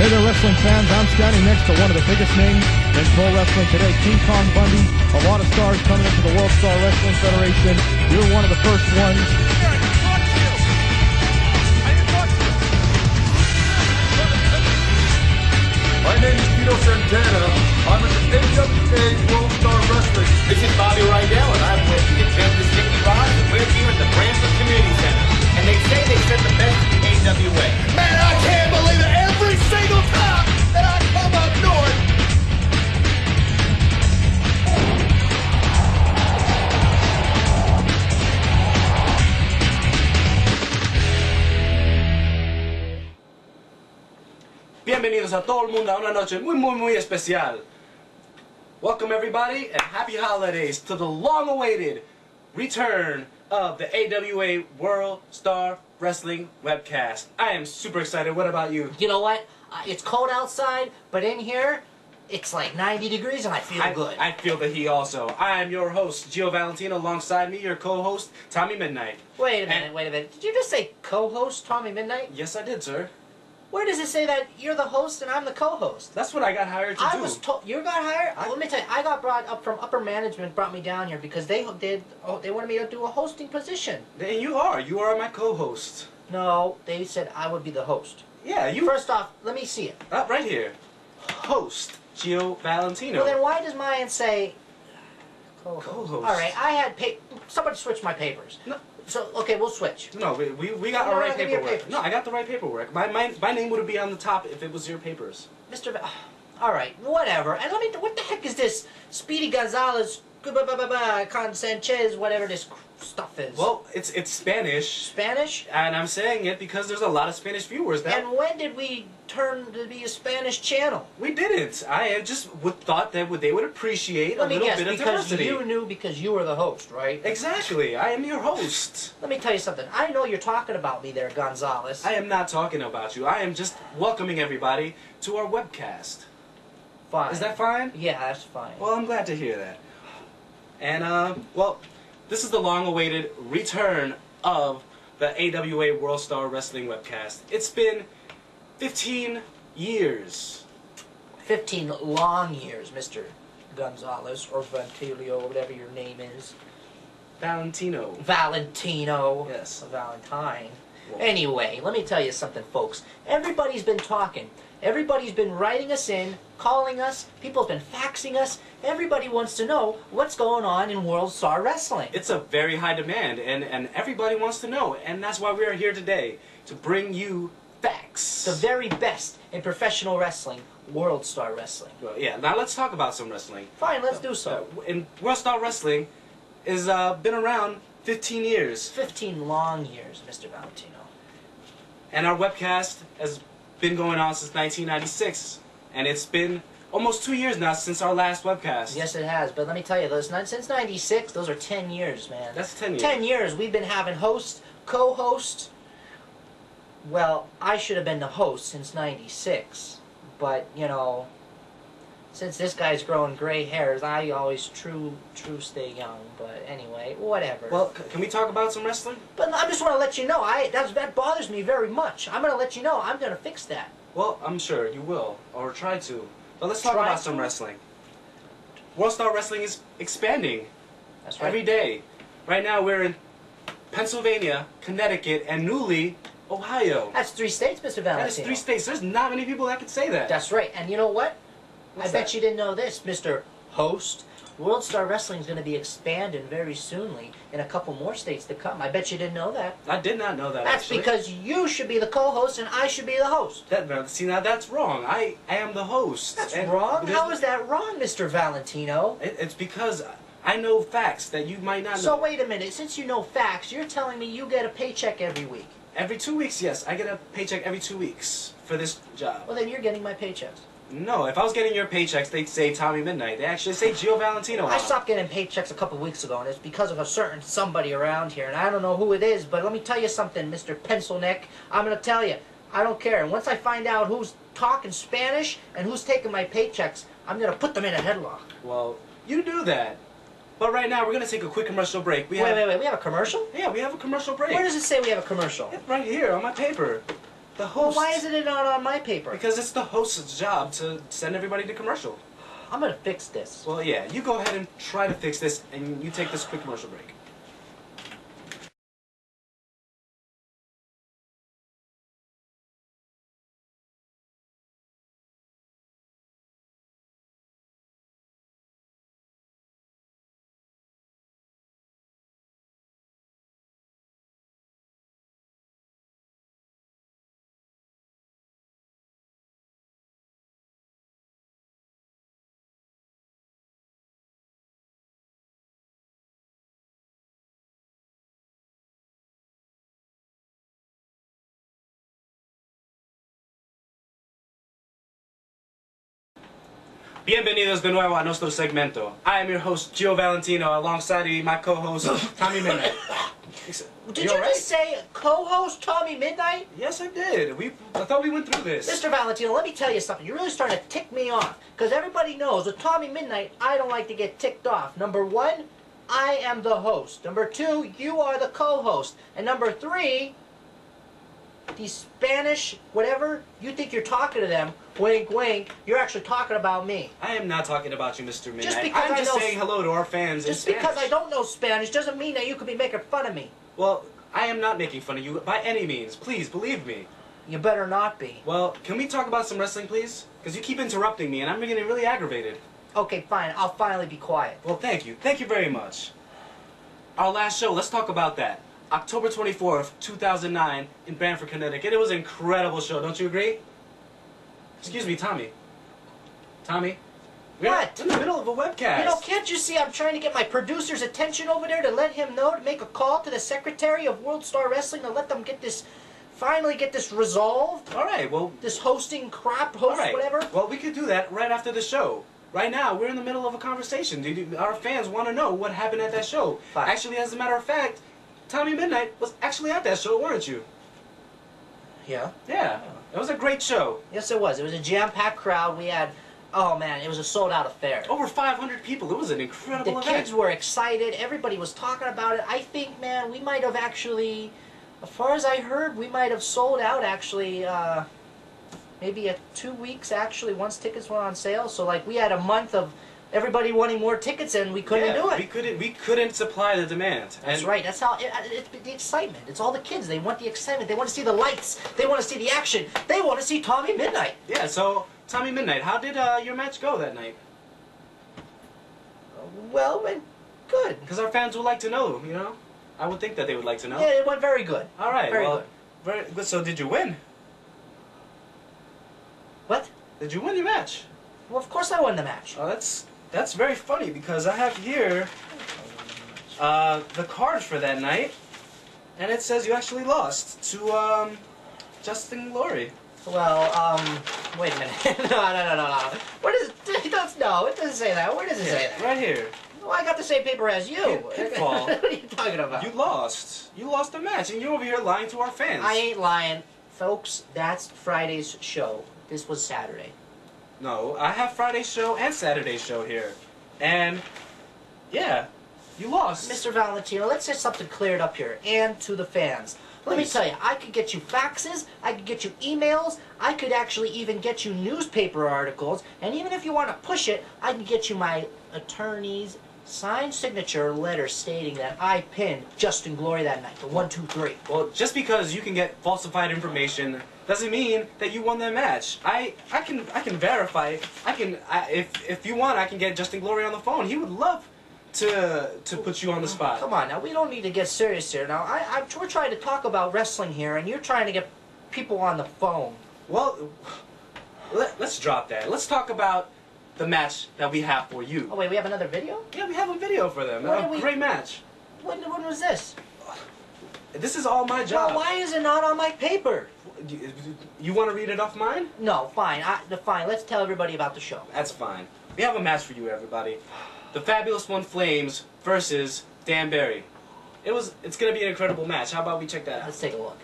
Hey there, wrestling fans. I'm standing next to one of the biggest names in pro wrestling today, King Kong Bundy. A lot of stars coming into the World Star Wrestling Federation. You're one of the first ones. My name is Tito Santana. I'm in the AWA World Star Wrestling. This is Bobby Rydell, and I'm with the Champions Nicky Rod, and we're here at the Branson Community Center. And they say they sent the best to the AWA. Man, I can't believe it every single time that I come up north. Bienvenidos a todo el mundo a una noche muy especial. Welcome everybody and happy holidays to the long-awaited return of the AWA World Star Wrestling webcast. I am super excited. What about you? You know what? It's cold outside, but in here, it's like 90 degrees and I feel good. I feel the heat also. I am your host, Gio Valentino, alongside me, your co-host, Tommy Midnight. Wait a minute. Did you just say co-host Tommy Midnight? Yes, I did, sir. Where does it say that you're the host and I'm the co-host? That's what I got hired to do. I was told you got hired. Let me tell you, I got brought up from upper management. Brought me down here because they wanted me to do a hosting position. Then you are my co-host. No, they said I would be the host. Yeah, you. First off, let me see it. Right here, host Gio Valentino. Well, then why does mine say co-host? Co-host. All right, I had somebody switch my papers. No. So okay, we'll switch. No, we got the right paperwork. No, I got the right paperwork. My name would be on the top if it was your papers. Mr. All right, whatever. And what the heck is this? Speedy Gonzalez, Con Sanchez, whatever this stuff is. Well, it's Spanish. Spanish? And I'm saying it because there's a lot of Spanish viewers now. And when did we turn to be a Spanish channel? We didn't. I just thought that they would appreciate a little bit of diversity. You knew because you were the host, right? Exactly. I am your host. Let me tell you something. I know you're talking about me there, Gonzalez. I am not talking about you. I am just welcoming everybody to our webcast. Fine. Is that fine? Yeah, that's fine. Well, I'm glad to hear that. And, well, this is the long-awaited return of the AWA World Star Wrestling webcast. It's been 15 years. 15 long years, Mr. Gonzalez, or Ventilio, whatever your name is. Valentino. Valentino. Yes. Valentine. Well, anyway, let me tell you something, folks. Everybody's been talking. Everybody's been writing us in, calling us. People have been faxing us. Everybody wants to know what's going on in World Star Wrestling. it's a very high demand, and everybody wants to know. And that's why we are here today, to bring you facts. The very best in professional wrestling, World Star Wrestling. Well, yeah, now let's talk about some wrestling. Fine, let's do so. In World Star Wrestling has been around 15 years. 15 long years, Mr. Valentino. And our webcast has been going on since 1996. And it's been almost 2 years now since our last webcast. Yes, it has. But let me tell you, since 96, those are 10 years, man. That's 10 years. 10 years. We've been having hosts, co-hosts. Well, I should have been the host since 96. But, you know, since this guy's growing gray hairs, I always true stay young. But anyway, whatever. Well, can we talk about some wrestling? But I just want to let you know, that bothers me very much. I'm going to let you know, I'm going to fix that. Well, I'm sure you will, or try to. But let's talk Try about to? some wrestling. World Star Wrestling is expanding That's right. every day. Right now we're in Pennsylvania, Connecticut, and Newly, Ohio. That's 3 states, Mr. Valentino. That is 3 states. There's not many people that can say that. That's right. And you know what? What's I bet that? you didn't know this, Mr. Host. World Star Wrestling is going to be expanding very soonly in a couple more states to come. I bet you didn't know that. I did not know that, That's actually. because you should be the co-host and I should be the host. See, now that's wrong. I am the host. That's And wrong? there's- How is that wrong, Mr. Valentino? It's because I know facts that you might not know. So wait a minute. Since you know facts, you're telling me you get a paycheck every week. Every 2 weeks, yes. I get a paycheck every 2 weeks for this job. Well, then you're getting my paychecks. No, if I was getting your paychecks, they'd say Tommy Midnight. They actually say Gio Valentino. I stopped getting paychecks a couple weeks ago, and it's because of a certain somebody around here, and I don't know who it is, but let me tell you something, Mr. Pencil Neck. I'm going to tell you, I don't care. And once I find out who's talking Spanish and who's taking my paychecks, I'm going to put them in a headlock. Well, you do that. But right now, we're going to take a quick commercial break. Wait, we have a commercial? Yeah, we have a commercial break. Where does it say we have a commercial? It's right here on my paper. The Well, host. why isn't it not on my paper? Because it's the host's job to send everybody to commercial. I'm gonna fix this. Well, yeah, you go ahead and try to fix this, and you take this quick commercial break. Bienvenidos de nuevo a nuestro segmento. I am your host, Gio Valentino, alongside my co-host, Tommy Midnight. Did you just say co-host Tommy Midnight? Yes, I did. I thought we went through this. Mr. Valentino, let me tell you something. You're really starting to tick me off. Because everybody knows with Tommy Midnight, I don't like to get ticked off. Number one, I am the host. Number two, you are the co-host. And number three, these Spanish, whatever, you think you're talking to them, wink, wink, you're actually talking about me. I am not talking about you, Mr. Midnight. Just because I'm I just know- saying hello to our fans in Just because I Spanish. don't know Spanish doesn't mean that you could be making fun of me. Well, I am not making fun of you by any means. Please, believe me. You better not be. Well, can we talk about some wrestling, please? Because you keep interrupting me, and I'm getting really aggravated. Okay, fine. I'll finally be quiet. Well, thank you. Thank you very much. Our last show, let's talk about that. October 24th, 2009, in Brantford, Connecticut. It was an incredible show, don't you agree? Excuse me, Tommy. Tommy? We're What? in the middle of a webcast. You know, can't you see I'm trying to get my producer's attention over there to let him know, to make a call to the secretary of World Star Wrestling to let them get this, finally get this resolved? All right, well, This hosting crap, all right. whatever? Well, we could do that right after the show. Right now, we're in the middle of a conversation. Our fans want to know what happened at that show. Fine. Actually, as a matter of fact, Tommy Midnight was actually at that show, weren't you? Yeah. Yeah. It was a great show. Yes, it was. It was a jam-packed crowd. We had, oh man, it was a sold-out affair. Over 500 people. It was an The incredible event. kids were excited. Everybody was talking about it. I think, man, we might have actually, as far as I heard, we might have sold out actually, maybe 2 weeks actually once tickets went on sale. So like we had a month of everybody wanting more tickets and we couldn't do it. We couldn't supply the demand. That's And- right. That's how it's the excitement. It's all the kids. They want the excitement. They want to see the lights. They want to see the action. They want to see Tommy Midnight. Yeah, so Tommy Midnight, how did your match go that night? Well, went good. Because our fans would like to know, you know? I would think that they would like to know. Yeah, it went very good. All right, Very well, good. very good. So did you win? What? Did you win your match? Well, of course I won the match. Oh, that's very funny because I have here the card for that night, and it says you actually lost to Justin Glory. Well, wait a minute. No. Where does it does no? It doesn't say that. Where does it say that? Right here. Well, I got the same paper as you. Pitfall. What are you talking about? You lost. You lost the match, and you're over here lying to our fans. I ain't lying, folks. That's Friday's show. This was Saturday. No, I have Friday's show and Saturday's show here. And, yeah, you lost. Mr. Valentino, let's get something cleared up here, and to the fans. Let me Please. tell you, I could get you faxes, I could get you emails, I could actually even get you newspaper articles, and even if you want to push it, I can get you my attorney's signed signature letter stating that I pinned Justin Glory that night, the 1, 2, 3. Well, just because you can get falsified information doesn't mean that you won that match. I can verify. If you want, I can get Justin Glory on the phone. He would love to put you on the spot. Come on, now, we don't need to get serious here. Now, we're trying to talk about wrestling here, and you're trying to get people on the phone. Well, let's drop that. Let's talk about the match that we have for you. Oh, wait, we have another video? Yeah, we have a video for them. What A did we- great match. When was this? This is all my job. Well, why is it not on my paper? You want to read it off mine? No, fine. Fine. Let's tell everybody about the show. That's fine. We have a match for you, everybody. The Fabulous One Flames versus Dan Barry. It's gonna be an incredible match. How about we check that out? Let's take a look.